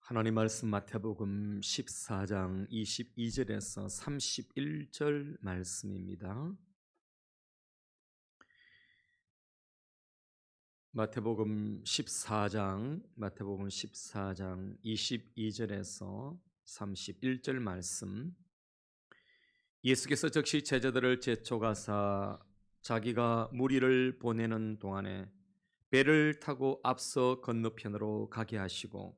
하나님 말씀 마태복음 14장 22절에서 31절 말씀입니다. 마태복음 14장 22절에서 31절 말씀. 예수께서 즉시 제자들을 재촉하사 자기가 무리를 보내는 동안에 배를 타고 앞서 건너편으로 가게 하시고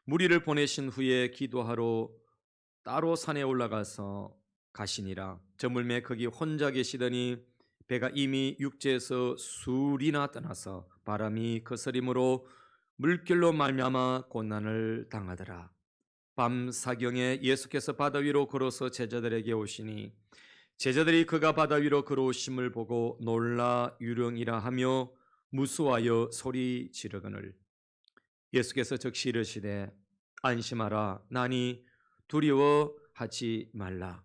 무리를 보내신 후에 기도하러 따로 산에 올라가서 가시니라. 저물매 거기 혼자 계시더니 배가 이미 육지에서 술이나 떠나서 바람이 거스림으로 물결로 말미암아 고난을 당하더라. 밤 사경에 예수께서 바다 위로 걸어서 제자들에게 오시니 제자들이 그가 바다 위로 걸어오심을 보고 놀라 유령이라 하며 무수하여 소리 지르거늘 예수께서 즉시 이르시되 안심하라 나니 두려워하지 말라.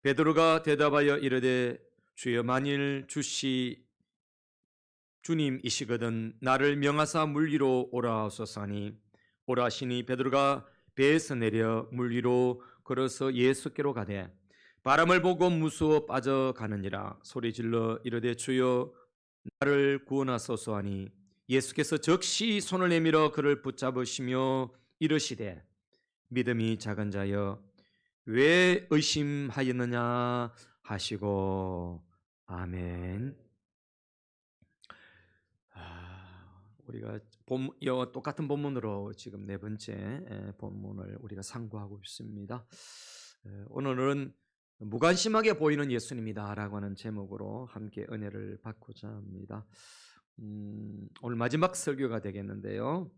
베드로가 대답하여 이르되 주여 만일 주님이시거든 나를 명하사 물 위로 오라 하소서 하니 오라 하시니 베드로가 배에서 내려 물 위로 걸어서 예수께로 가되 바람을 보고 무수어 빠져가느니라. 소리질러 이르되 주여 나를 구원하소서 하니 예수께서 즉시 손을 내밀어 그를 붙잡으시며 이르시되 믿음이 작은 자여 왜 의심하였느냐 하시고 아멘. 우리가 똑같은 본문으로 지금 네 번째 본문을 우리가 상고하고 있습니다. 오늘은 무관심하게 보이는 예수님이다라고 하는 제목으로 함께 은혜를 받고자 합니다. 오늘 마지막 설교가 되겠는데요.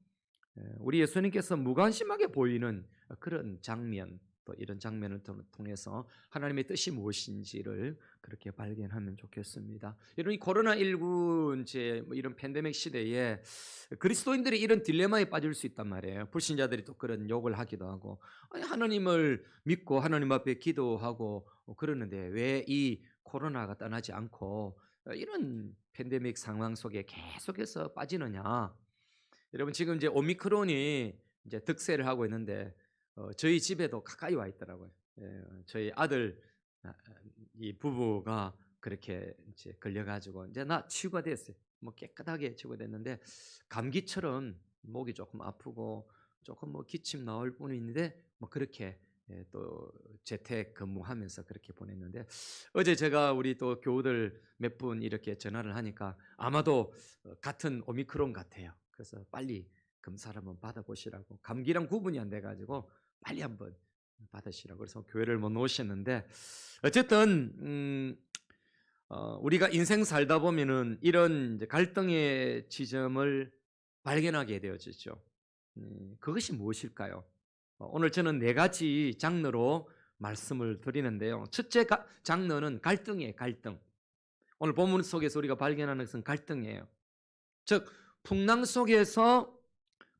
우리 예수님께서 무관심하게 보이는 그런 장면, 또 이런 장면을 통해서 하나님의 뜻이 무엇인지를 그렇게 발견하면 좋겠습니다. 여러분, 이 코로나19 이제 이런 팬데믹 시대에 그리스도인들이 이런 딜레마에 빠질 수 있단 말이에요. 불신자들이 또 그런 욕을 하기도 하고, 아니, 하나님을 믿고 하나님 앞에 기도하고 그러는데 왜 이 코로나가 떠나지 않고 이런 팬데믹 상황 속에 계속해서 빠지느냐? 여러분, 지금 이제 오미크론이 이제 득세를 하고 있는데 저희 집에도 가까이 와 있더라고요. 저희 아들 이 부부가 그렇게 이제 걸려가지고 이제 나 치유가 됐어요. 뭐 깨끗하게 치유됐는데 감기처럼 목이 조금 아프고 조금 뭐 기침 나올 뿐인데 뭐 그렇게 또 재택 근무하면서 그렇게 보냈는데 어제 제가 우리 또 교우들 몇 분 이렇게 전화를 하니까 아마도 같은 오미크론 같아요. 그래서 빨리 검사를 한번 받아보시라고, 감기랑 구분이 안 돼가지고 빨리 한번 받으시라고 그래서 교회를 못 오셨는데 어쨌든 우리가 인생 살다 보면은 이런 이제 갈등의 지점을 발견하게 되어지죠. 그것이 무엇일까요? 오늘 저는 네 가지 장르로 말씀을 드리는데요. 첫째 장르는 갈등이에요. 갈등. 오늘 본문 속에서 우리가 발견하는 것은 갈등이에요. 즉 풍랑 속에서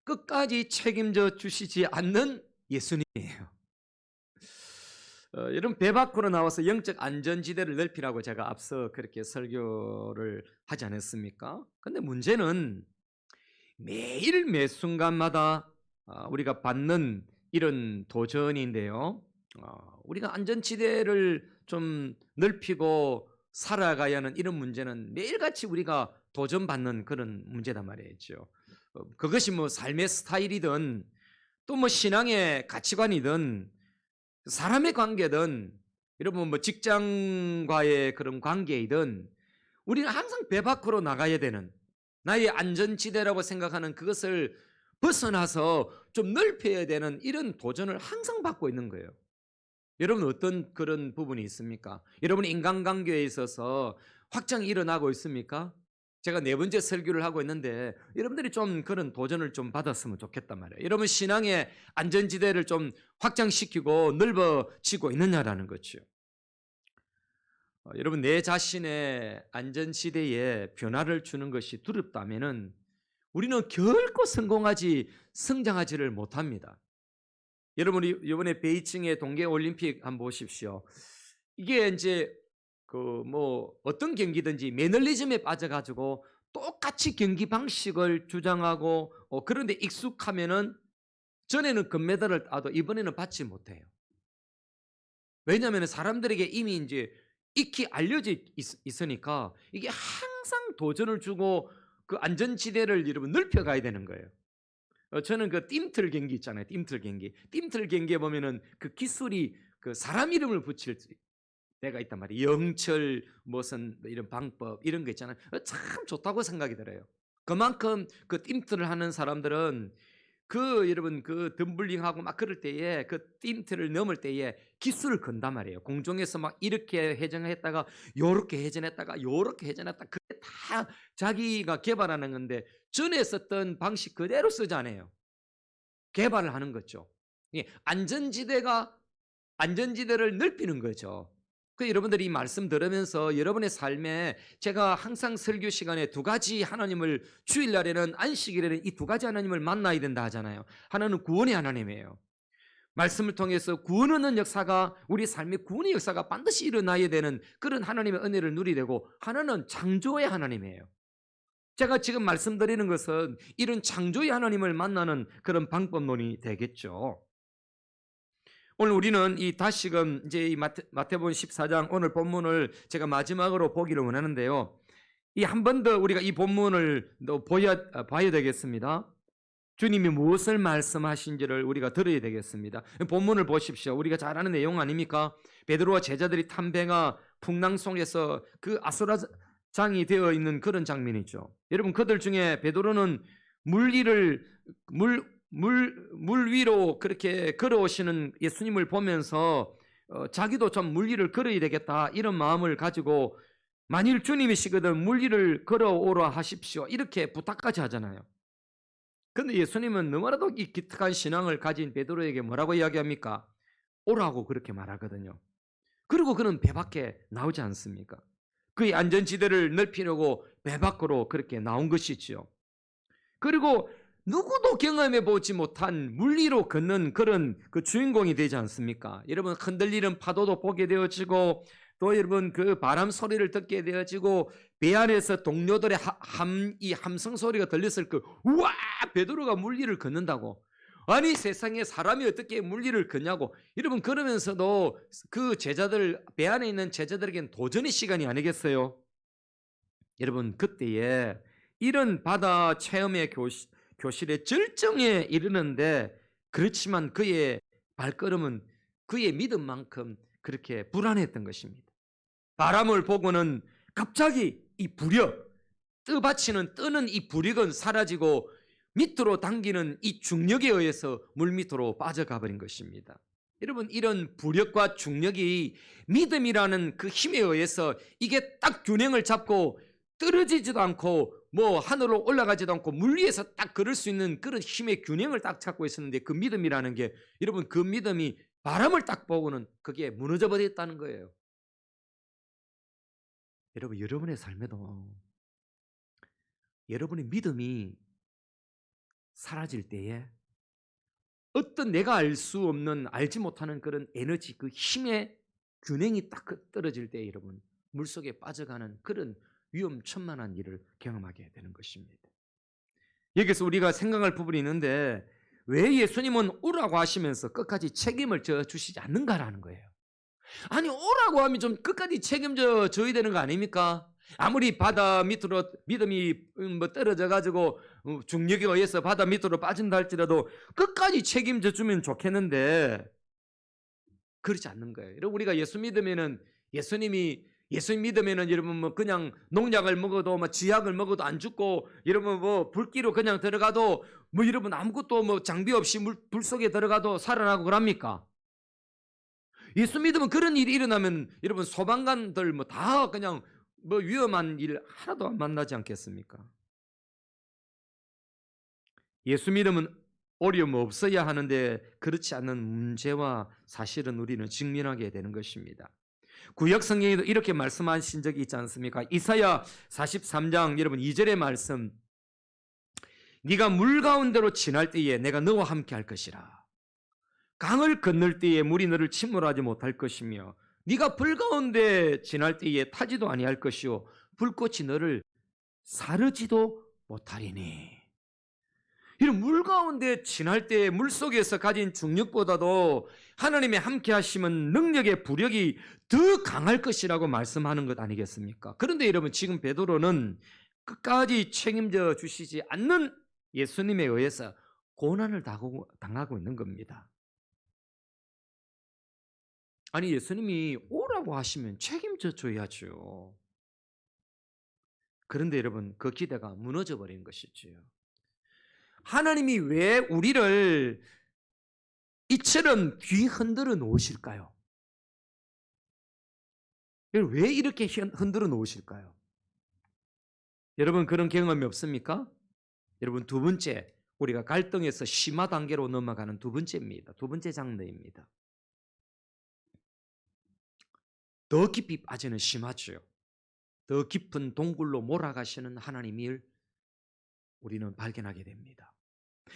끝까지 책임져 주시지 않는 예수님이에요. 여러분, 배 밖으로 나와서 영적 안전지대를 넓히라고 제가 앞서 그렇게 설교를 하지 않았습니까? 근데 문제는 매일 매 순간마다 우리가 받는 이런 도전인데요. 우리가 안전지대를 좀 넓히고 살아가야 하는 이런 문제는 매일같이 우리가 도전받는 그런 문제단 말이죠. 그것이 뭐 삶의 스타일이든 또 뭐 신앙의 가치관이든 사람의 관계든 여러분 뭐 직장과의 그런 관계이든 우리는 항상 배 밖으로 나가야 되는, 나의 안전지대라고 생각하는 그것을 벗어나서 좀 넓혀야 되는 이런 도전을 항상 받고 있는 거예요. 여러분 어떤 그런 부분이 있습니까? 여러분 인간관계에 있어서 확장이 일어나고 있습니까? 제가 네 번째 설교를 하고 있는데 여러분들이 좀 그런 도전을 좀 받았으면 좋겠단 말이에요. 여러분 신앙의 안전지대를 좀 확장시키고 넓어지고 있느냐라는 거죠. 여러분 내 자신의 안전지대에 변화를 주는 것이 두렵다면은 우리는 결코 성장하지를 못합니다. 여러분이 이번에 베이징의 동계올림픽 한번 보십시오. 이게 이제 어떤 경기든지 매너리즘에 빠져가지고 똑같이 경기 방식을 주장하고 그런데 익숙하면은 전에는 금메달을 따도 이번에는 받지 못해요. 왜냐하면 사람들에게 이미 이제 익히 알려져 있으니까 이게 항상 도전을 주고 그 안전지대를 여러분 넓혀가야 되는 거예요. 저는 그 띰틀 경기 있잖아요. 띰틀 경기. 띰틀 경기에 보면은 그 기술이 그 사람 이름을 붙일 때가 있단 말이에요. 영철 무슨 이런 방법 이런 거 있잖아요. 참 좋다고 생각이 들어요. 그만큼 그 띰틀을 하는 사람들은 그 여러분 그 덤블링하고 막 그럴 때에 그 띰틀을 넘을 때에 기술을 건단 말이에요. 공중에서 막 이렇게 회전했다가 요렇게 회전했다가 요렇게 회전했다. 그게 다 자기가 개발하는 건데 전에 썼던 방식 그대로 쓰잖아요. 개발을 하는 거죠. 안전지대를 넓히는 거죠. 그 여러분들이 이 말씀 들으면서 여러분의 삶에 제가 항상 설교 시간에 두 가지 하나님을 주일날에는 안식일에는 이 두 가지 하나님을 만나야 된다 하잖아요. 하나는 구원의 하나님이에요. 말씀을 통해서 구원하는 역사가 우리 삶의 구원의 역사가 반드시 일어나야 되는 그런 하나님의 은혜를 누리게 되고 하나는 창조의 하나님이에요. 제가 지금 말씀드리는 것은 이런 창조의 하나님을 만나는 그런 방법론이 되겠죠. 오늘 우리는 이 다시금 이제 이 마태복음 14장 오늘 본문을 제가 마지막으로 보기를 원하는데요. 이 한 번 더 우리가 이 본문을 봐야 되겠습니다. 주님이 무엇을 말씀하신지를 우리가 들어야 되겠습니다. 본문을 보십시오. 우리가 잘 아는 내용 아닙니까? 베드로와 제자들이 탄 배가 풍랑 속에서 그 아수라장이 되어 있는 그런 장면이죠. 여러분 그들 중에 베드로는 물 위로 그렇게 걸어오시는 예수님을 보면서 자기도 좀 물 위를 걸어야 되겠다 이런 마음을 가지고 만일 주님이시거든 물 위를 걸어오라 하십시오 이렇게 부탁까지 하잖아요. 그런데 예수님은 너무나도 이 기특한 신앙을 가진 베드로에게 뭐라고 이야기합니까? 오라고 그렇게 말하거든요. 그리고 그는 배 밖에 나오지 않습니까? 그의 안전지대를 넓히려고 배 밖으로 그렇게 나온 것이지요. 그리고 누구도 경험해 보지 못한 물 위로 걷는 그런 그 주인공이 되지 않습니까? 여러분 흔들리는 파도도 보게 되어지고 또 여러분 그 바람 소리를 듣게 되어지고 배 안에서 동료들의 이 함성 소리가 들렸을 그 우와 베드로가 물 위를 걷는다고 아니 세상에 사람이 어떻게 물 위를 걷냐고 여러분 그러면서도 그 제자들 배 안에 있는 제자들에게는 도전의 시간이 아니겠어요? 여러분 그때에 이런 바다 체험의 교실의 절정에 이르는데 그렇지만 그의 발걸음은 그의 믿음만큼 그렇게 불안했던 것입니다. 바람을 보고는 갑자기 이 부력, 뜨는 이 부력은 사라지고 밑으로 당기는 이 중력에 의해서 물 밑으로 빠져가 버린 것입니다. 여러분 이런 부력과 중력이 믿음이라는 그 힘에 의해서 이게 딱 균형을 잡고 떨어지지도 않고 뭐 하늘로 올라가지도 않고 물 위에서 딱 걸을 수 있는 그런 힘의 균형을 딱 잡고 있었는데 그 믿음이라는 게 여러분 그 믿음이 바람을 딱 보고는 그게 무너져 버렸다는 거예요. 여러분 여러분의 삶에도 여러분의 믿음이 사라질 때에 어떤 내가 알 수 없는 알지 못하는 그런 에너지 그 힘의 균형이 딱 떨어질 때 여러분 물속에 빠져가는 그런 위험천만한 일을 경험하게 되는 것입니다. 여기서 우리가 생각할 부분이 있는데 왜 예수님은 오라고 하시면서 끝까지 책임을 져 주시지 않는가라는 거예요. 아니 오라고 하면 좀 끝까지 책임져 줘야 되는 거 아닙니까? 아무리 바다 밑으로 믿음이 뭐 떨어져 가지고 중력에 의해서 바다 밑으로 빠진다 할지라도 끝까지 책임져 주면 좋겠는데 그렇지 않는 거예요. 여러분 우리가 예수 믿으면은 예수님 믿으면은 여러분 뭐 그냥 농약을 먹어도 뭐 쥐약을 먹어도 안 죽고 여러분 뭐 불기로 그냥 들어가도 뭐 여러분 아무것도 뭐 장비 없이 불 속에 들어가도 살아나고 그럽니까? 예수 믿으면 그런 일이 일어나면 여러분 소방관들 뭐 다 그냥 뭐 위험한 일 하나도 안 만나지 않겠습니까? 예수 믿으면 어려움 없어야 하는데 그렇지 않는 문제와 사실은 우리는 직면하게 되는 것입니다. 구약 성경에도 이렇게 말씀하신 적이 있지 않습니까? 이사야 43장 여러분 2절의 말씀 네가 물 가운데로 지날 때에 내가 너와 함께 할 것이라 강을 건널 때에 물이 너를 침몰하지 못할 것이며 네가 불 가운데 지날 때에 타지도 아니할 것이요 불꽃이 너를 사르지도 못하리니 이런 물 가운데 지날 때 물속에서 가진 중력보다도 하나님의 함께 하심은 능력의 부력이 더 강할 것이라고 말씀하는 것 아니겠습니까? 그런데 여러분, 지금 베드로는 끝까지 책임져 주시지 않는 예수님에 의해서 고난을 당하고 있는 겁니다. 아니, 예수님이 오라고 하시면 책임져 줘야죠. 그런데 여러분, 그 기대가 무너져 버린 것이지요. 하나님이 왜 우리를 이처럼 뒤 흔들어 놓으실까요? 왜 이렇게 흔들어 놓으실까요? 여러분, 그런 경험이 없습니까? 여러분, 두 번째, 우리가 갈등에서 심화 단계로 넘어가는 두 번째입니다. 두 번째 장르입니다. 더 깊이 빠지는 심화죠. 더 깊은 동굴로 몰아가시는 하나님을 우리는 발견하게 됩니다.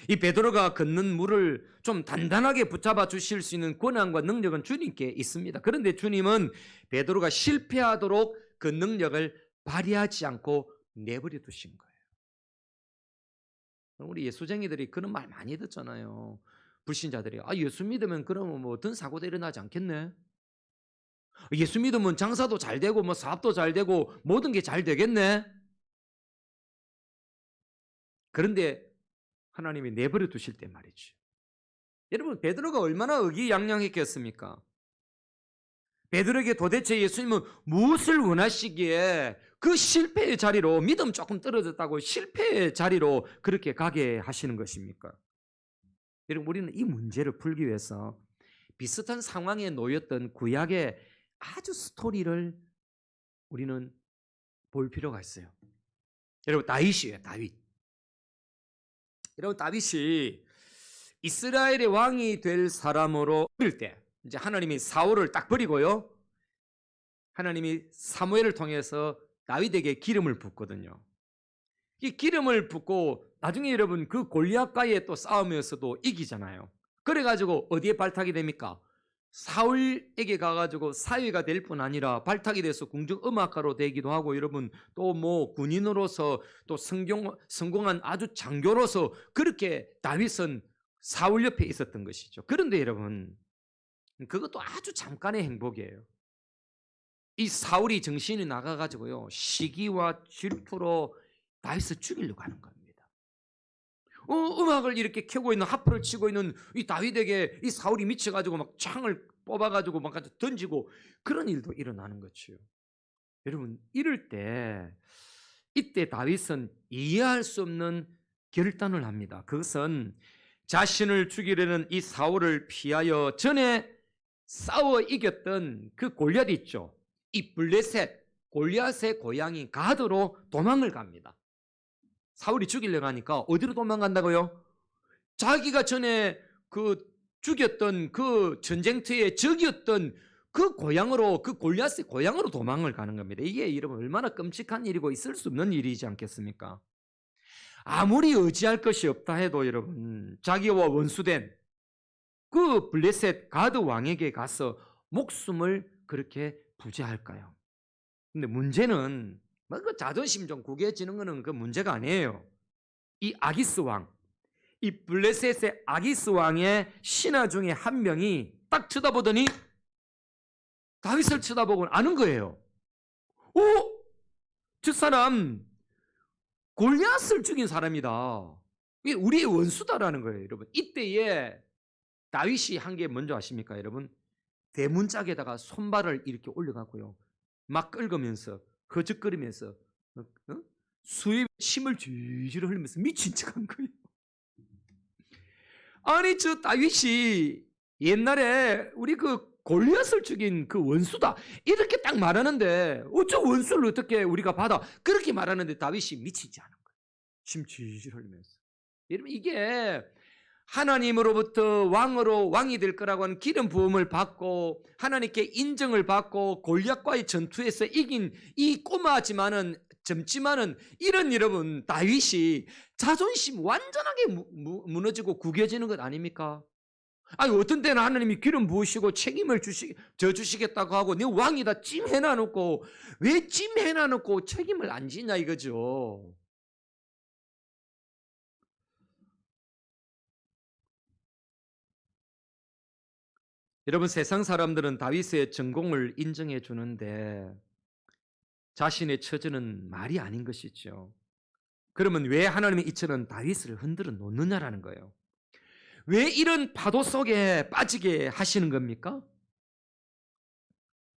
이 베드로가 걷는 물을 좀 단단하게 붙잡아 주실 수 있는 권한과 능력은 주님께 있습니다. 그런데 주님은 베드로가 실패하도록 그 능력을 발휘하지 않고 내버려 두신 거예요. 우리 예수쟁이들이 그런 말 많이 듣잖아요. 불신자들이 예수 믿으면 그러면 뭐 어떤 사고도 일어나지 않겠네. 예수 믿으면 장사도 잘 되고 뭐 사업도 잘 되고 모든 게 잘 되겠네. 그런데 하나님이 내버려 두실 때 말이죠. 여러분, 베드로가 얼마나 의기양양했겠습니까? 베드로에게 도대체 예수님은 무엇을 원하시기에 그 실패의 자리로, 믿음 조금 떨어졌다고 실패의 자리로 그렇게 가게 하시는 것입니까? 여러분, 우리는 이 문제를 풀기 위해서 비슷한 상황에 놓였던 구약의 아주 스토리를 우리는 볼 필요가 있어요. 여러분, 다윗이에요. 다윗. 여러분, 다윗이 이스라엘의 왕이 될 사람으로 어릴 때 이제 하나님이 사울을 딱 버리고요, 하나님이 사무엘을 통해서 다윗에게 기름을 붓거든요. 이 기름을 붓고 나중에 여러분 그 골리앗과의 또 싸움에서도 이기잖아요. 그래가지고 어디에 발탁이 됩니까? 사울에게 가가지고 사위가 될 뿐 아니라 발탁이 돼서 궁중음악가로 되기도 하고, 여러분 또 뭐 군인으로서 또 성공한 아주 장교로서 그렇게 다윗은 사울 옆에 있었던 것이죠. 그런데 여러분, 그것도 아주 잠깐의 행복이에요. 이 사울이 정신이 나가가지고요, 시기와 질투로 다윗을 죽이려고 하는 겁니다. 음악을 이렇게 켜고 있는, 하프를 치고 있는 이 다윗에게 이 사울이 미쳐가지고 막 창을 뽑아가지고 막 던지고 그런 일도 일어나는 거죠. 여러분, 이럴 때 이때 다윗은 이해할 수 없는 결단을 합니다. 그것은 자신을 죽이려는 이 사울을 피하여 전에 싸워 이겼던 그 골리앗 있죠. 이 블레셋, 골리앗의 고향인 가드로 도망을 갑니다. 사울이 죽이려고 하니까 어디로 도망간다고요? 자기가 전에 그 죽였던 그 전쟁터의 적이었던 그 고향으로, 그 골리앗의 고향으로 도망을 가는 겁니다. 이게 여러분 얼마나 끔찍한 일이고 있을 수 없는 일이지 않겠습니까? 아무리 의지할 것이 없다 해도 여러분, 자기와 원수된 그 블레셋 가드 왕에게 가서 목숨을 그렇게 부재할까요? 근데 문제는 그 자존심 좀 구겨지는 거는 그 문제가 아니에요. 이 아기스 왕, 이 블레셋의 아기스 왕의 신하 중에 한 명이 딱 쳐다보더니 다윗을 쳐다보고 아는 거예요. 저 사람 골리앗을 죽인 사람이다. 이게 우리의 원수다라는 거예요, 여러분. 이때에 다윗이 한 게 뭔지 아십니까, 여러분? 대문짝에다가 손발을 이렇게 올려갖고요, 막 긁으면서 허적거리면서 수에 침을 줄줄 흘리면서 미친 척한 거예요. 아니, 저 다윗이 옛날에 우리 그 골리앗을 죽인 그 원수다 이렇게 딱 말하는데, 어쩌 원수를 어떻게 우리가 받아, 그렇게 말하는데 다윗이 미치지 않은 거예요. 침 줄줄 흘리면서. 여러분, 이게 하나님으로부터 왕이 될 거라고 하는 기름 부음을 받고 하나님께 인정을 받고 골리앗과의 전투에서 이긴 이 꼬마지만은 젊지만은 이런 여러분 다윗이 자존심 완전하게 무너지고 구겨지는 것 아닙니까? 아니, 어떤 때는 하나님이 기름 부으시고 책임을 주시겠다고 하고 네 왕이다 찜해놔놓고, 왜 찜해놔놓고 책임을 안 지냐 이거죠. 여러분, 세상 사람들은 다윗의 전공을 인정해 주는데 자신의 처지는 말이 아닌 것이죠. 그러면 왜 하나님이 이처럼 다윗을 흔들어 놓느냐라는 거예요. 왜 이런 파도 속에 빠지게 하시는 겁니까?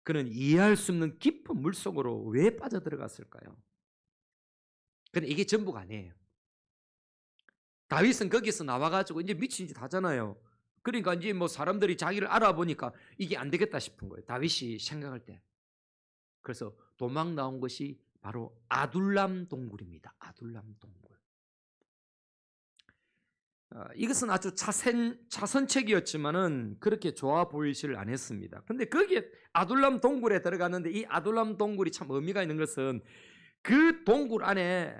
그는 이해할 수 없는 깊은 물속으로 왜 빠져들어갔을까요? 근데 이게 전부가 아니에요. 다윗은 거기서 나와가지고 이제 미친 짓 하잖아요. 그러니까 이제 뭐 사람들이 자기를 알아보니까 이게 안 되겠다 싶은 거예요. 다윗이 생각할 때. 그래서 도망 나온 것이 바로 아둘람 동굴입니다. 아둘람 동굴. 이것은 아주 차선책이었지만은 그렇게 좋아 보이지를 않았습니다. 근데 거기에 아둘람 동굴에 들어갔는데 이 아둘람 동굴이 참 의미가 있는 것은 그 동굴 안에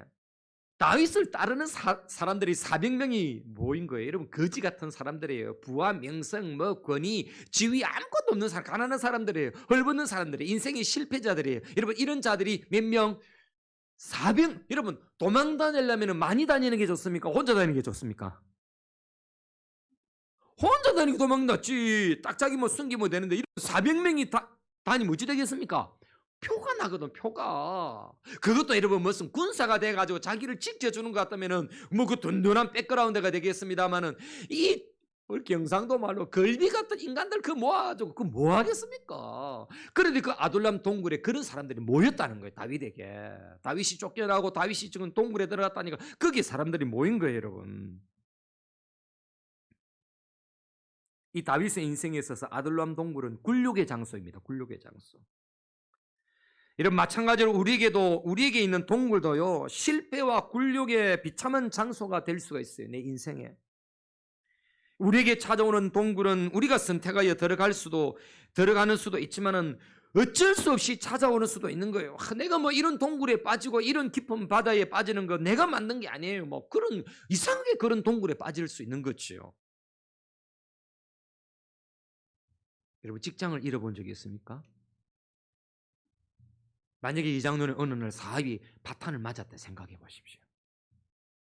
다윗을 따르는 사람들이 400명이 모인 거예요. 여러분, 거지 같은 사람들이에요. 부와 명성, 뭐 권위, 지위 아무것도 없는 사람, 가난한 사람들이에요. 헐벗는 사람들이에요. 인생의 실패자들이에요. 여러분, 이런 자들이 몇 명? 400. 여러분, 도망 다니려면 많이 다니는 게 좋습니까? 혼자 다니는 게 좋습니까? 혼자 다니고 도망 났지. 딱 자기 뭐 숨기면 되는데 이런 400명이 다니면 어찌 되겠습니까? 표가 나거든, 표가. 그것도 여러분 무슨 군사가 돼가지고 자기를 지켜주는 것 같다면은 뭐 그 든든한 백그라운드가 되겠습니다만은 이 경상도 말로 걸비 같은 인간들 그 모아가지고 그 뭐 하겠습니까? 그런데 그 아둘람 동굴에 그런 사람들이 모였다는 거예요, 다윗에게. 다윗이 쫓겨나고 다윗이 지금 동굴에 들어갔다니까 거기 사람들이 모인 거예요, 여러분. 이 다윗의 인생에 있어서 아둘람 동굴은 굴욕의 장소입니다. 굴욕의 장소. 이런 마찬가지로 우리에게 있는 동굴도요, 실패와 굴욕의 비참한 장소가 될 수가 있어요. 내 인생에. 우리에게 찾아오는 동굴은 우리가 선택하여 들어가는 수도 있지만은 어쩔 수 없이 찾아오는 수도 있는 거예요. 내가 뭐 이런 동굴에 빠지고 이런 깊은 바다에 빠지는 거 내가 만든 게 아니에요. 뭐 그런 이상하게 그런 동굴에 빠질 수 있는 거지요. 여러분, 직장을 잃어본 적이 있습니까? 만약에 이 장로는 어느 날 사업이 파탄을 맞았다 생각해 보십시오.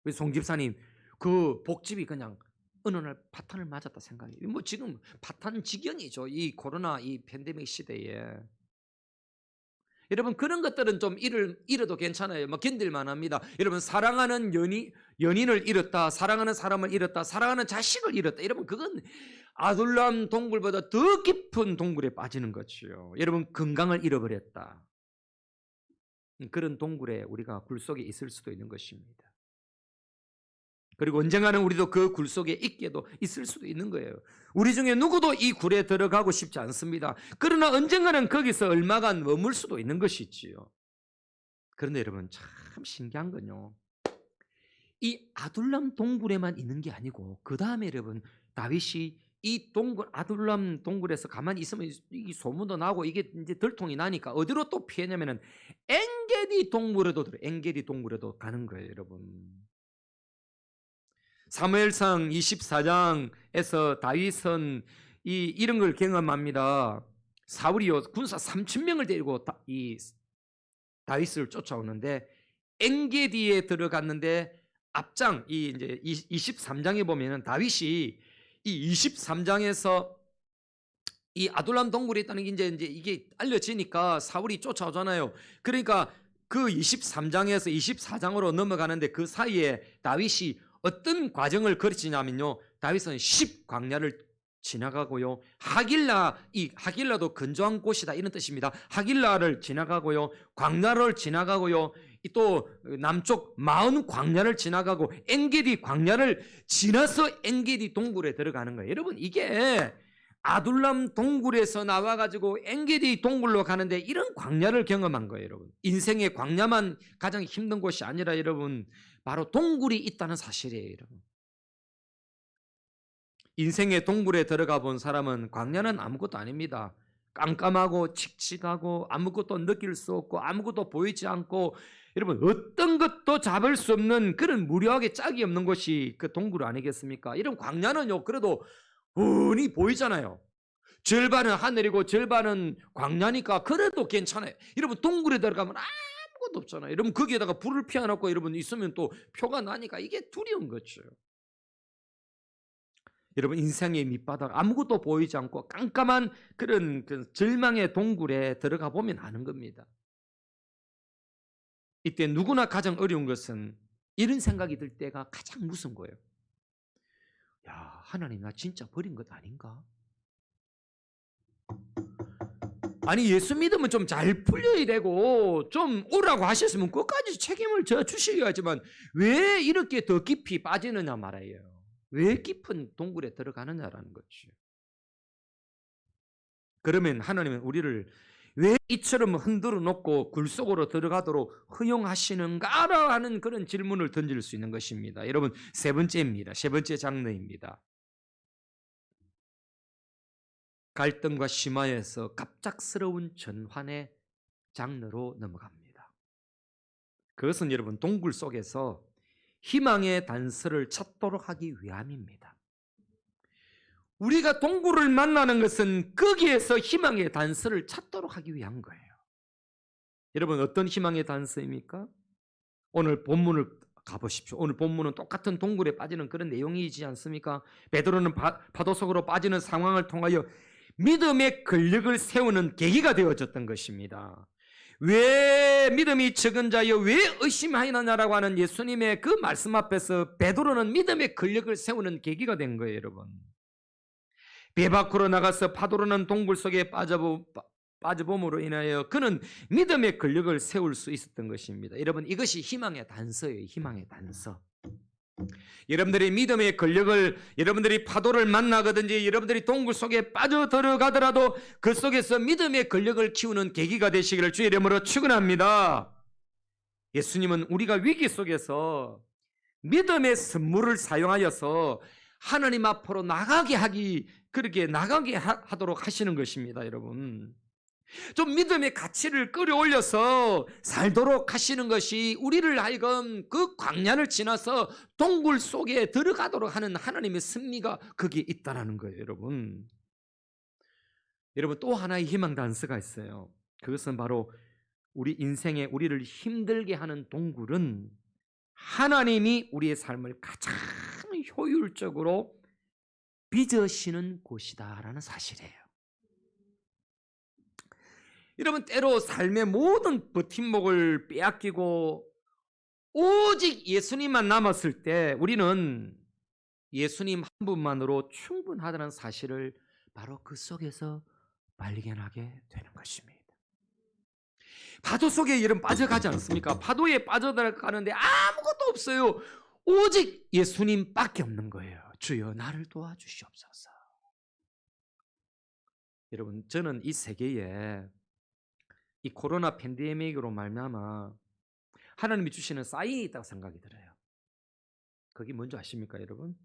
우리 송 집사님 그 복집이 그냥 어느 날 파탄을 맞았다 생각해. 뭐 지금 파탄 지경이죠. 이 코로나 이 팬데믹 시대에. 여러분, 그런 것들은 좀 잃어도 괜찮아요. 뭐 견딜만 합니다. 여러분, 사랑하는 연인을 잃었다, 사랑하는 사람을 잃었다, 사랑하는 자식을 잃었다. 여러분, 그건 아둘람 동굴보다 더 깊은 동굴에 빠지는 거죠. 여러분, 건강을 잃어버렸다. 그런 동굴에 우리가 굴 속에 있을 수도 있는 것입니다. 그리고 언젠가는 우리도 그 굴 속에 있게도 있을 수도 있는 거예요. 우리 중에 누구도 이 굴에 들어가고 싶지 않습니다. 그러나 언젠가는 거기서 얼마간 머물 수도 있는 것이지요. 그런데 여러분, 참 신기한 건요, 이 아둘람 동굴에만 있는 게 아니고 그 다음에 여러분, 다윗이 이 아둘람 동굴에서 가만히 있으면 이 소문도 나고 이게 이제 들통이 나니까 어디로 또 피했냐면은 엔게디 동굴에도 가는 거예요, 여러분. 사무엘상 24장에서 다윗은 이런 걸 경험합니다. 사울이요, 군사 3,000명을 데리고 이 다윗을 쫓아오는데 엔게디에 들어갔는데 앞장 이제 23장에 보면은 다윗이 이 23장에서 이 아둘람 동굴에 있다는 게 이제 이게 알려지니까 사울이 쫓아오잖아요. 그러니까 그 23장에서 24장으로 넘어가는데 그 사이에 다윗이 어떤 과정을 거치냐면요, 다윗은 10광야를 지나가고요, 하길라도 건조한 곳이다 이런 뜻입니다. 하길라를 지나가고요, 광야를 지나가고요, 또 남쪽 마흔 광야를 지나가고 엔게디 광야를 지나서 엔게디 동굴에 들어가는 거예요. 여러분, 이게 아둘람 동굴에서 나와가지고 엔게디 동굴로 가는데 이런 광야를 경험한 거예요, 여러분. 인생의 광야만 가장 힘든 곳이 아니라 여러분, 바로 동굴이 있다는 사실이에요, 여러분. 인생의 동굴에 들어가 본 사람은 광야는 아무것도 아닙니다. 깜깜하고 칙칙하고 아무것도 느낄 수 없고 아무것도 보이지 않고 여러분, 어떤 것도 잡을 수 없는 그런 무료하게 짝이 없는 곳이 그 동굴 아니겠습니까? 이런 광야는요, 그래도 훤히 보이잖아요. 절반은 하늘이고 절반은 광야니까 그래도 괜찮아요. 여러분, 동굴에 들어가면 아무것도 없잖아요. 여러분, 거기에다가 불을 피워놓고 여러분 있으면 또 표가 나니까 이게 두려운 거죠. 여러분 인생의 밑바닥 아무것도 보이지 않고 깜깜한 그런 그 절망의 동굴에 들어가 보면 아는 겁니다. 이때 누구나 가장 어려운 것은 이런 생각이 들 때가 가장 무서운 거예요. 야, 하나님 나 진짜 버린 것 아닌가? 아니 예수 믿으면 좀 잘 풀려야 되고 좀 오라고 하셨으면 끝까지 책임을 져 주셔야지만 왜 이렇게 더 깊이 빠지느냐 말이에요. 왜 깊은 동굴에 들어가느냐라는 거죠. 그러면 하나님은 우리를 왜 이처럼 흔들어 놓고 굴 속으로 들어가도록 허용하시는가라 하는 그런 질문을 던질 수 있는 것입니다. 여러분 세 번째입니다. 세 번째 장르입니다. 갈등과 심화에서 갑작스러운 전환의 장르로 넘어갑니다. 그것은 여러분 동굴 속에서 희망의 단서를 찾도록 하기 위함입니다. 우리가 동굴을 만나는 것은 거기에서 희망의 단서를 찾도록 하기 위한 거예요. 여러분 어떤 희망의 단서입니까? 오늘 본문을 가보십시오. 오늘 본문은 똑같은 동굴에 빠지는 그런 내용이지 않습니까? 베드로는 파도 속으로 빠지는 상황을 통하여 믿음의 근력을 세우는 계기가 되어졌던 것입니다. 왜 믿음이 적은 자여 왜 의심하느냐라고 하는 예수님의 그 말씀 앞에서 베드로는 믿음의 근력을 세우는 계기가 된 거예요, 여러분. 배 밖으로 나가서 파도로는 동굴 속에 빠져봄으로 인하여 그는 믿음의 근력을 세울 수 있었던 것입니다. 여러분 이것이 희망의 단서예요. 희망의 단서. 여러분들이 믿음의 근력을 여러분들이 파도를 만나거든지 여러분들이 동굴 속에 빠져 들어가더라도 그 속에서 믿음의 근력을 키우는 계기가 되시기를 주의 이름으로 축원합니다. 예수님은 우리가 위기 속에서 믿음의 선물을 사용하여서 하나님 앞으로 그렇게 나가게 하도록 하시는 것입니다, 여러분. 좀 믿음의 가치를 끌어올려서 살도록 하시는 것이 우리를 하여금 그 광야를 지나서 동굴 속에 들어가도록 하는 하나님의 섭리가 거기에 있다는 거예요, 여러분. 여러분 또 하나의 희망 단서가 있어요. 그것은 바로 우리 인생에 우리를 힘들게 하는 동굴은 하나님이 우리의 삶을 가장 효율적으로 빚으시는 곳이다라는 사실이에요. 여러분 때로 삶의 모든 버팀목을 빼앗기고 오직 예수님만 남았을 때 우리는 예수님 한 분만으로 충분하다는 사실을 바로 그 속에서 발견하게 되는 것입니다. 파도 속에 여러분 빠져가지 않습니까? 파도에 빠져들어가는데 아무것도 없어요. 오직 예수님밖에 없는 거예요. 주여 나를 도와주시옵소서. 여러분 저는 이 세계에 이 코로나 팬데믹으로 말미암아 하나님이 주시는 사인이 있다고 생각이 들어요. 그게 뭔지 아십니까, 여러분?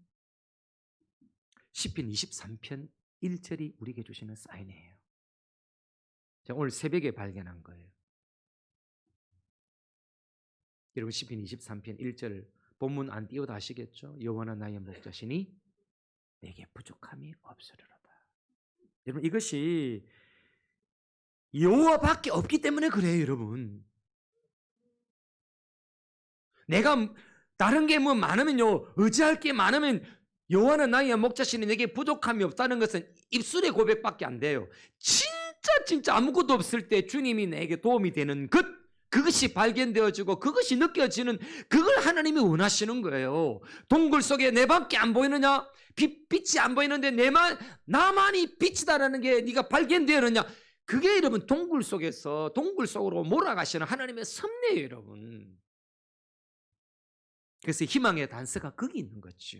시편 23편 1절이 우리에게 주시는 사인이에요. 제가 오늘 새벽에 발견한 거예요. 여러분 시편 23편 1절 본문 안 띄워도 아시겠죠? 여호와는 나의 목자시니 내게 부족함이 없으리로다. 여러분 이것이 여호와밖에 없기 때문에 그래요, 여러분. 내가 다른 게 뭐 많으면요, 의지할 게 많으면 여호와는 나의 목자시니 내게 부족함이 없다는 것은 입술의 고백밖에 안 돼요. 진짜 아무것도 없을 때 주님이 내게 도움이 되는 그것이 발견되어지고 그것이 느껴지는 그걸 하나님이 원하시는 거예요. 동굴 속에 내밖에 안 보이느냐? 빛이 안 보이는데 나만이 빛이다라는 게 네가 발견되느냐? 그게 여러분 동굴 속으로 몰아가시는 하나님의 섭리예요, 여러분. 그래서 희망의 단서가 거기 있는 거죠.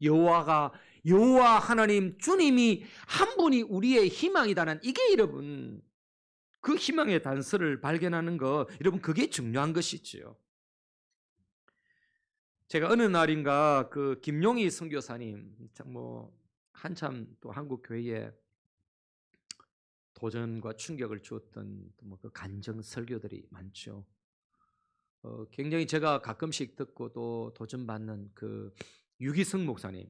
여호와 하나님 주님이 한 분이 우리의 희망이다는 이게 여러분 그 희망의 단서를 발견하는 거 여러분 그게 중요한 것이지요. 제가 어느 날인가 그 김용희 선교사님 한참 또 한국 교회에 도전과 충격을 주었던 그 간증 설교들이 많죠. 굉장히 제가 가끔씩 듣고 또 도전받는 그 유기성 목사님,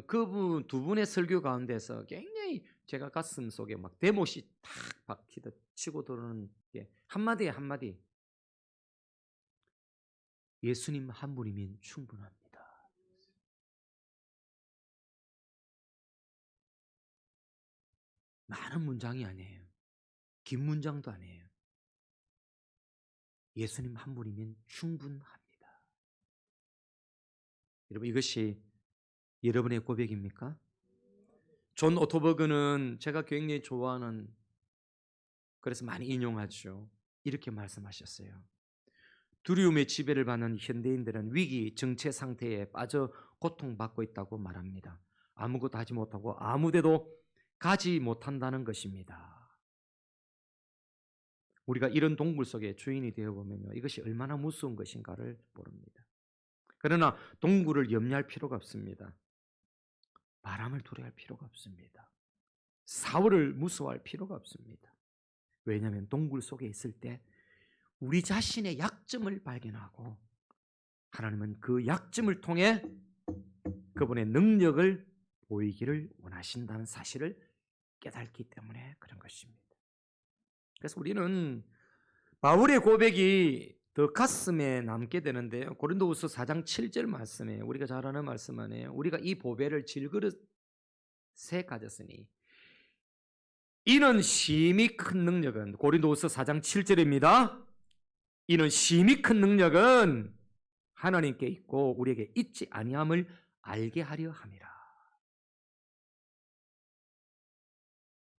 그분 두 분의 설교 가운데서 굉장히 제가 가슴 속에 막 대못이 탁 박히듯 치고 들어오는 게 한마디에 한마디, 예수님 한 분이면 충분합니다. 많은 문장이 아니에요. 긴 문장도 아니에요. 예수님 한 분이면 충분합니다. 여러분, 이것이 여러분의 고백입니까? 존 오토버그는 제가 굉장히 좋아하는, 그래서 많이 인용하죠. 이렇게 말씀하셨어요. 두려움의 지배를 받는 현대인들은 위기 정체 상태에 빠져 고통받고 있다고 말합니다. 아무것도 하지 못하고 아무데도 가지 못한다는 것입니다. 우리가 이런 동굴 속에 주인이 되어보면요, 이것이 얼마나 무서운 것인가를 모릅니다. 그러나 동굴을 염려할 필요가 없습니다. 바람을 두려워할 필요가 없습니다. 사울을 무서워할 필요가 없습니다. 왜냐하면 동굴 속에 있을 때 우리 자신의 약점을 발견하고 하나님은 그 약점을 통해 그분의 능력을 보이기를 원하신다는 사실을 깨닫기 때문에 그런 것입니다. 그래서 우리는 바울의 고백이 더 가슴에 남게 되는데요. 고린도후서 4장 7절 말씀에 우리가 잘 아는 말씀 안에요. 우리가 이 보배를 질그릇에 가졌으니 이는 심히 큰 능력은, 고린도후서 4장 7절입니다. 이는 심히 큰 능력은 하나님께 있고 우리에게 있지 아니함을 알게 하려 함이라.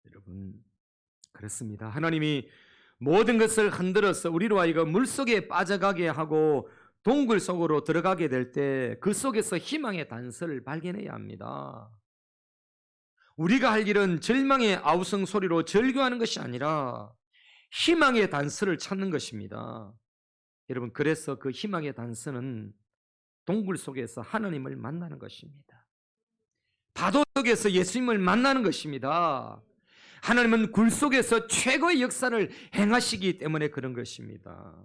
여러분, 그렇습니다. 하나님이 모든 것을 흔들어서 우리로 하여금 물속에 빠져가게 하고 동굴 속으로 들어가게 될 때 그 속에서 희망의 단서를 발견해야 합니다. 우리가 할 일은 절망의 아우성 소리로 절규하는 것이 아니라 희망의 단서를 찾는 것입니다. 여러분, 그래서 그 희망의 단서는 동굴 속에서 하나님을 만나는 것입니다. 파도 속에서 예수님을 만나는 것입니다. 하나님은 굴 속에서 최고의 역사를 행하시기 때문에 그런 것입니다.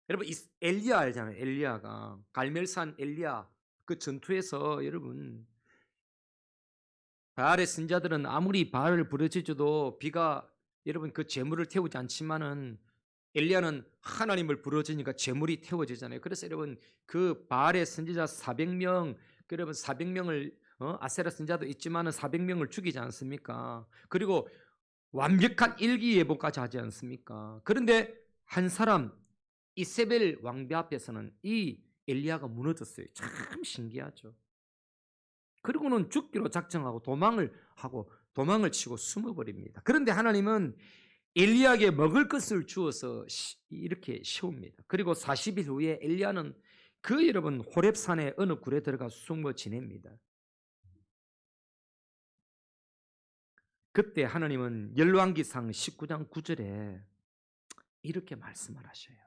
여러분, 엘리야 알잖아요. 엘리야가 갈멜산 엘리야 그 전투에서, 여러분, 바알의 선자들은 아무리 바알을 부르짖어도 비가, 여러분, 그 재물을 태우지 않지만은 엘리야는 하나님을 부르짖으니까 재물이 태워지잖아요. 그래서 여러분, 그 바알의 선지자 400명, 여러분 400명을 아세라 선자도 있지만은 400명을 죽이지 않습니까? 그리고 완벽한 일기예보까지 하지 않습니까? 그런데 한 사람 이세벨 왕비 앞에서는 이 엘리야가 무너졌어요. 참 신기하죠. 그리고는 죽기로 작정하고 도망을 치고 숨어버립니다. 그런데 하나님은 엘리야에게 먹을 것을 주어서 이렇게 세웁니다. 그리고 40일 후에 엘리야는 여러분 호렙산의 어느 굴에 들어가 숨어 지냅니다. 그때 하나님은 열왕기상 19장 9절에 이렇게 말씀을 하셔요.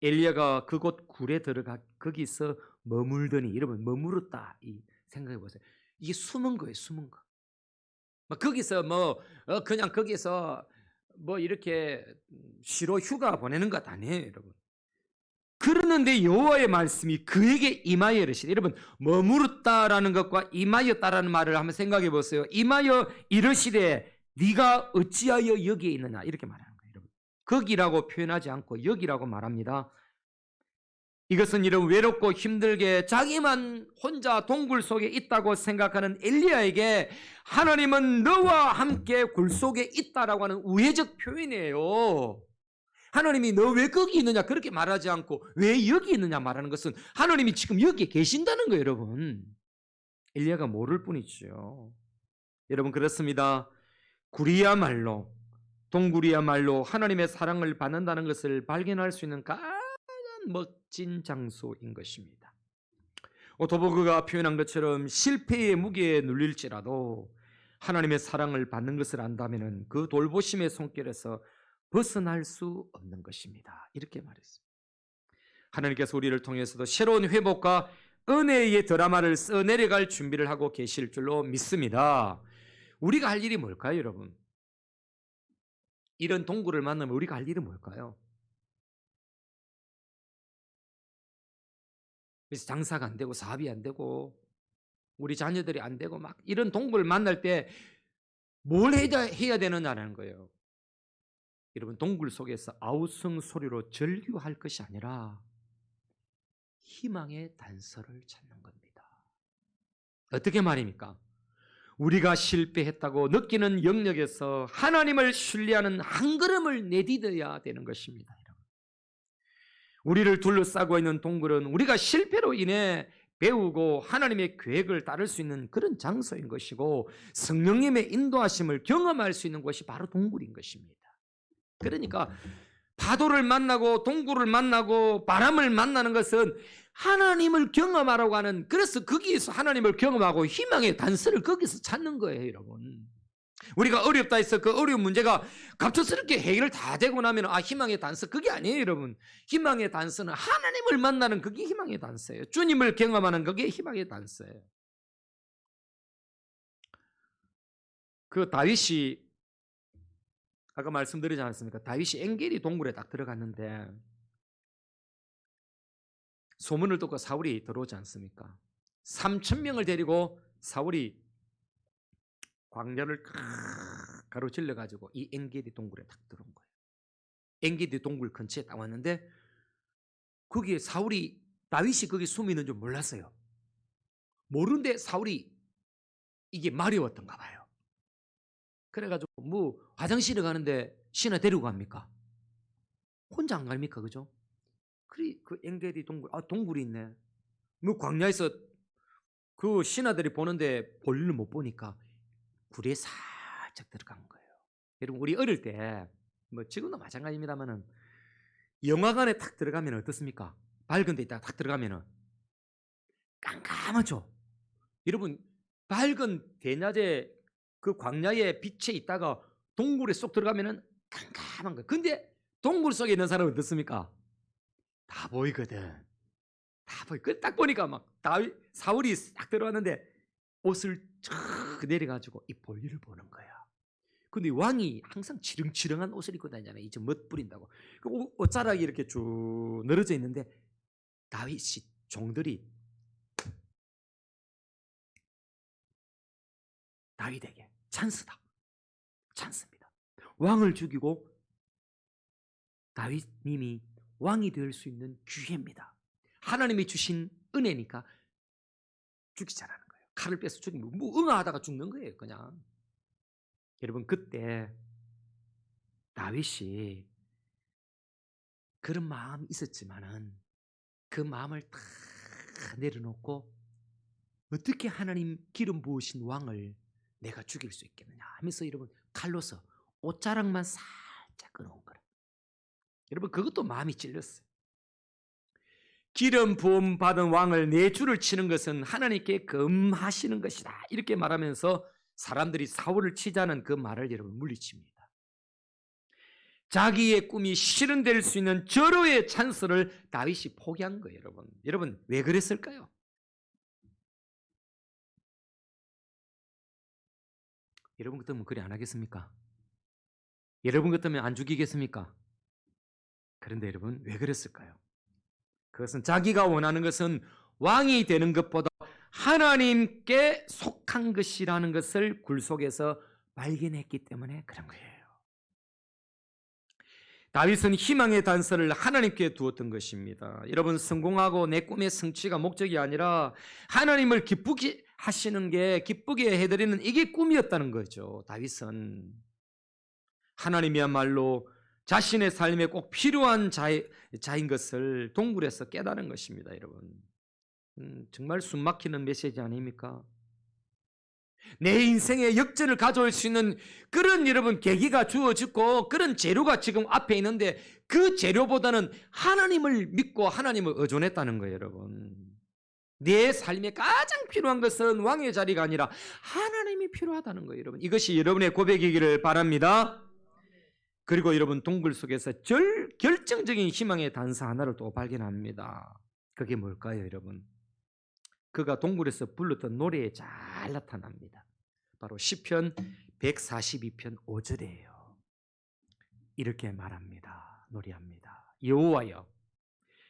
엘리야가 그곳 굴에 들어가 거기서 머물더니, 여러분, 머무르다 이 생각해 보세요. 이게 숨은 거예요, 숨은 거. 거기서 그냥 거기서 이렇게 쉬러 휴가 보내는 것 아니에요, 여러분. 그러는데 여호와의 말씀이 그에게 임하여 이르시되, 여러분, 머무르다라는 것과 임하였다라는 말을 한번 생각해 보세요. 임하여 이르시되 네가 어찌하여 여기에 있느냐, 이렇게 말하는 거예요, 여러분. 거기라고 표현하지 않고 여기라고 말합니다. 이것은 이런 외롭고 힘들게 자기만 혼자 동굴 속에 있다고 생각하는 엘리야에게 하나님은 너와 함께 굴 속에 있다라고 하는 우회적 표현이에요. 하나님이 너 왜 거기 있느냐 그렇게 말하지 않고 왜 여기 있느냐 말하는 것은 하나님이 지금 여기에 계신다는 거예요, 여러분. 엘리야가 모를 뿐이죠. 여러분, 그렇습니다. 동굴이야말로 하나님의 사랑을 받는다는 것을 발견할 수 있는 가장 멋진 장소인 것입니다. 오토버그가 표현한 것처럼 실패의 무게에 눌릴지라도 하나님의 사랑을 받는 것을 안다면 그 돌보심의 손길에서 벗어날 수 없는 것입니다. 이렇게 말했습니다. 하나님께서 우리를 통해서도 새로운 회복과 은혜의 드라마를 써내려갈 준비를 하고 계실 줄로 믿습니다. 우리가 할 일이 뭘까요, 여러분? 이런 동굴을 만나면 우리가 할 일이 뭘까요? 그래서 장사가 안 되고 사업이 안 되고 우리 자녀들이 안 되고 막 이런 동굴을 만날 때 뭘 해야 되느냐는 거예요. 여러분, 동굴 속에서 아우성 소리로 절규할 것이 아니라 희망의 단서를 찾는 겁니다. 어떻게 말입니까? 우리가 실패했다고 느끼는 영역에서 하나님을 신뢰하는 한 걸음을 내디뎌야 되는 것입니다. 우리를 둘러싸고 있는 동굴은 우리가 실패로 인해 배우고 하나님의 계획을 따를 수 있는 그런 장소인 것이고, 성령님의 인도하심을 경험할 수 있는 곳이 바로 동굴인 것입니다. 그러니까 파도를 만나고 동굴을 만나고 바람을 만나는 것은 하나님을 경험하라고 하는, 그래서 거기에서 하나님을 경험하고 희망의 단서를 거기서 찾는 거예요, 여러분. 우리가 어렵다 해서 그 어려운 문제가 갑작스럽게 해결 다 되고 나면 희망의 단서, 그게 아니에요, 여러분. 희망의 단서는 하나님을 만나는, 그게 희망의 단서예요. 주님을 경험하는 그게 희망의 단서예요. 그 다윗이 아까 말씀드리지 않았습니까? 다윗이 엔게디 동굴에 딱 들어갔는데 소문을 듣고 사울이 들어오지 않습니까? 3,000명을 데리고 사울이 광야를 가로질러 가지고 이 엔게디 동굴에 딱 들어온 거예요. 엔게디 동굴 근처에 딱 왔는데 거기에 다윗이 거기 숨어 있는 줄 몰랐어요. 모르는데 사울이 이게 마려웠던가 봐요. 그래가지고 화장실에 가는데 신하 데리고 갑니까? 혼자 안 갑니까? 그죠? 그 엔게디 동굴, 동굴이 있네. 광야에서 그 신하들이 보는데 볼일을 못 보니까 굴에 살짝 들어간 거예요. 여러분, 우리 어릴 때 지금도 마찬가지입니다만은 영화관에 탁 들어가면 어떻습니까? 밝은 데 있다가 탁 들어가면은 깜깜하죠. 여러분, 밝은 대낮에 그 광야의 빛에 있다가 동굴에 쏙 들어가면은 깜깜한 거예요. 근데 동굴 속에 있는 사람은 어떻습니까? 다 보이거든. 다 보이. 딱 보니까 사울이 딱 들어왔는데 옷을 쫙 내려가지고 이 볼일을 보는 거야. 근데 왕이 항상 지렁지렁한 옷을 입고 다니잖아요. 이제 멋 부린다고. 그 옷자락이 이렇게 쭉 늘어져 있는데 다윗이 종들이 다윗에게 찬스입니다. 왕을 죽이고 다윗님이 왕이 될 수 있는 기회입니다. 하나님이 주신 은혜니까 죽이자라는 거예요. 칼을 빼서 죽이면 응하다가 죽는 거예요, 그냥. 여러분, 그때 다윗이 그런 마음이 있었지만은 그 마음을 다 내려놓고 어떻게 하나님 기름 부으신 왕을 내가 죽일 수 있겠느냐 하면서 여러분 칼로서 옷자락만 살짝 끊어온 거라. 여러분, 그것도 마음이 찔렸어요. 기름 부음 받은 왕을 내 줄을 치는 것은 하나님께 금하시는 것이다, 이렇게 말하면서 사람들이 사울을 치자는 그 말을 여러분 물리칩니다. 자기의 꿈이 실현될 수 있는 절호의 찬스를 다윗이 포기한 거예요. 여러분 왜 그랬을까요? 여러분 같으면 그래 안 하겠습니까? 여러분 같으면 안 죽이겠습니까? 그런데 여러분 왜 그랬을까요? 그것은 자기가 원하는 것은 왕이 되는 것보다 하나님께 속한 것이라는 것을 굴 속에서 발견했기 때문에 그런 거예요. 다윗은 희망의 단서를 하나님께 두었던 것입니다. 여러분, 성공하고 내 꿈의 성취가 목적이 아니라 하나님을 기쁘게 하시는 게, 기쁘게 해드리는 이게 꿈이었다는 거죠. 다윗은 하나님이야말로 자신의 삶에 꼭 필요한 자인 것을 동굴에서 깨달은 것입니다. 여러분, 정말 숨막히는 메시지 아닙니까? 내 인생의 역전을 가져올 수 있는 그런 여러분 계기가 주어졌고 그런 재료가 지금 앞에 있는데 그 재료보다는 하나님을 믿고 하나님을 의존했다는 거예요. 여러분, 내 삶에 가장 필요한 것은 왕의 자리가 아니라 하나님이 필요하다는 거예요. 여러분, 이것이 여러분의 고백이기를 바랍니다. 그리고 여러분, 동굴 속에서 결정적인 희망의 단서 하나를 또 발견합니다. 그게 뭘까요, 여러분? 그가 동굴에서 불렀던 노래에 잘 나타납니다. 바로 시편 142편 5절이에요. 이렇게 말합니다. 노래합니다. 여호와여,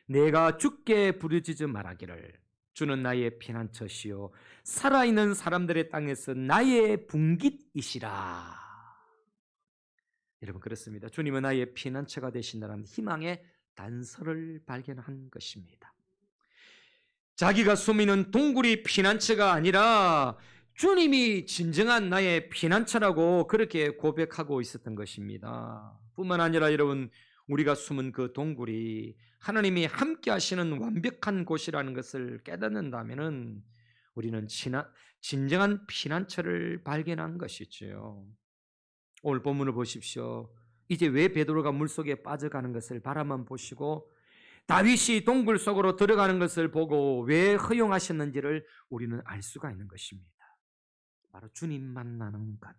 내가 주께 부르짖어 말하기를 주는 나의 피난처시요 살아있는 사람들의 땅에서 나의 분깃이시라. 여러분, 그렇습니다. 주님은 나의 피난처가 되신다는 희망의 단서를 발견한 것입니다. 자기가 숨이는 동굴이 피난처가 아니라 주님이 진정한 나의 피난처라고 그렇게 고백하고 있었던 것입니다. 뿐만 아니라 여러분, 우리가 숨은 그 동굴이 하나님이 함께 하시는 완벽한 곳이라는 것을 깨닫는다면은 우리는 진정한 피난처를 발견한 것이지요. 오늘 본문을 보십시오. 이제 왜 베드로가 물속에 빠져가는 것을 바라만 보시고 다윗이 동굴 속으로 들어가는 것을 보고 왜 허용하셨는지를 우리는 알 수가 있는 것입니다. 바로 주님 만나는 것,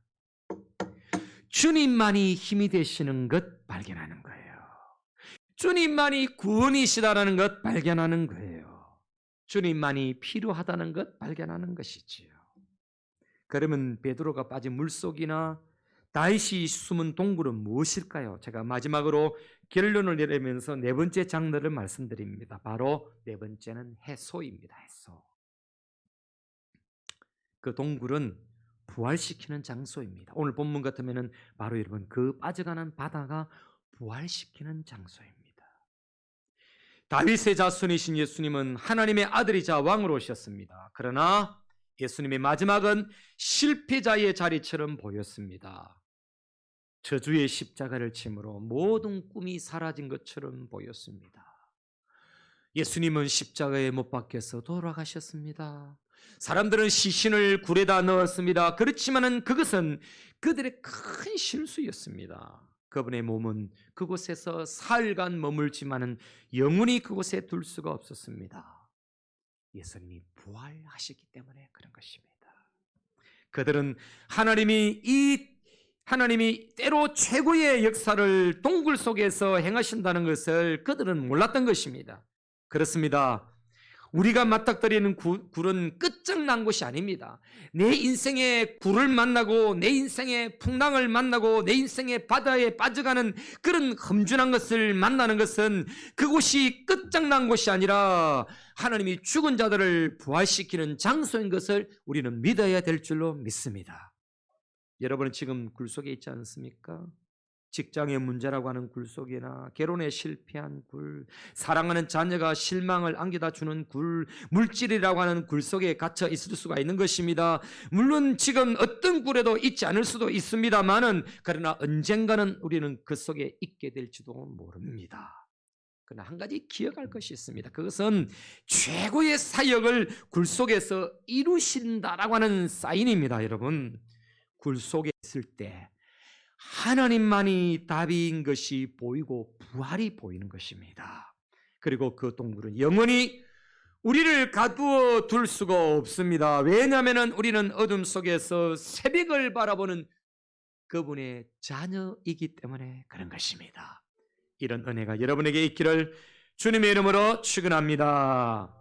주님만이 힘이 되시는 것 발견하는 거예요. 주님만이 구원이시다라는 것 발견하는 거예요. 주님만이 필요하다는 것 발견하는 것이지요. 그러면 베드로가 빠진 물속이나 다윗이 숨은 동굴은 무엇일까요? 제가 마지막으로 결론을 내리면서 네 번째 장르를 말씀드립니다. 바로 네 번째는 해소입니다. 해소. 그 동굴은 부활시키는 장소입니다. 오늘 본문 같으면은 바로 여러분 그 빠져가는 바다가 부활시키는 장소입니다. 다윗의 자손이신 예수님은 하나님의 아들이자 왕으로 오셨습니다. 그러나 예수님의 마지막은 실패자의 자리처럼 보였습니다. 저주의 십자가를 짐으로 모든 꿈이 사라진 것처럼 보였습니다. 예수님은 십자가에 못 박혀서 돌아가셨습니다. 사람들은 시신을 굴에다 넣었습니다. 그렇지만은 그것은 그들의 큰 실수였습니다. 그분의 몸은 그곳에서 사흘간 머물지만은 영원히 그곳에 둘 수가 없었습니다. 예수님이 부활하셨기 때문에 그런 것입니다. 그들은 하나님이 때로 최고의 역사를 동굴 속에서 행하신다는 것을 그들은 몰랐던 것입니다. 그렇습니다. 우리가 맞닥뜨리는 굴은 끝장난 곳이 아닙니다. 내 인생의 굴을 만나고 내 인생의 풍랑을 만나고 내 인생의 바다에 빠져가는 그런 험준한 것을 만나는 것은 그곳이 끝장난 곳이 아니라 하나님이 죽은 자들을 부활시키는 장소인 것을 우리는 믿어야 될 줄로 믿습니다. 여러분은 지금 굴 속에 있지 않습니까? 직장의 문제라고 하는 굴 속이나 결혼에 실패한 굴, 사랑하는 자녀가 실망을 안겨다 주는 굴, 물질이라고 하는 굴 속에 갇혀 있을 수가 있는 것입니다. 물론 지금 어떤 굴에도 있지 않을 수도 있습니다만은 그러나 언젠가는 우리는 그 속에 있게 될지도 모릅니다. 그러나 한 가지 기억할 것이 있습니다. 그것은 최고의 사역을 굴 속에서 이루신다라고 하는 사인입니다. 여러분, 굴 속에 있을 때 하나님만이 답인 것이 보이고 부활이 보이는 것입니다. 그리고 그 동굴은 영원히 우리를 가두어 둘 수가 없습니다. 왜냐하면 우리는 어둠 속에서 새벽을 바라보는 그분의 자녀이기 때문에 그런 것입니다. 이런 은혜가 여러분에게 있기를 주님의 이름으로 축원합니다.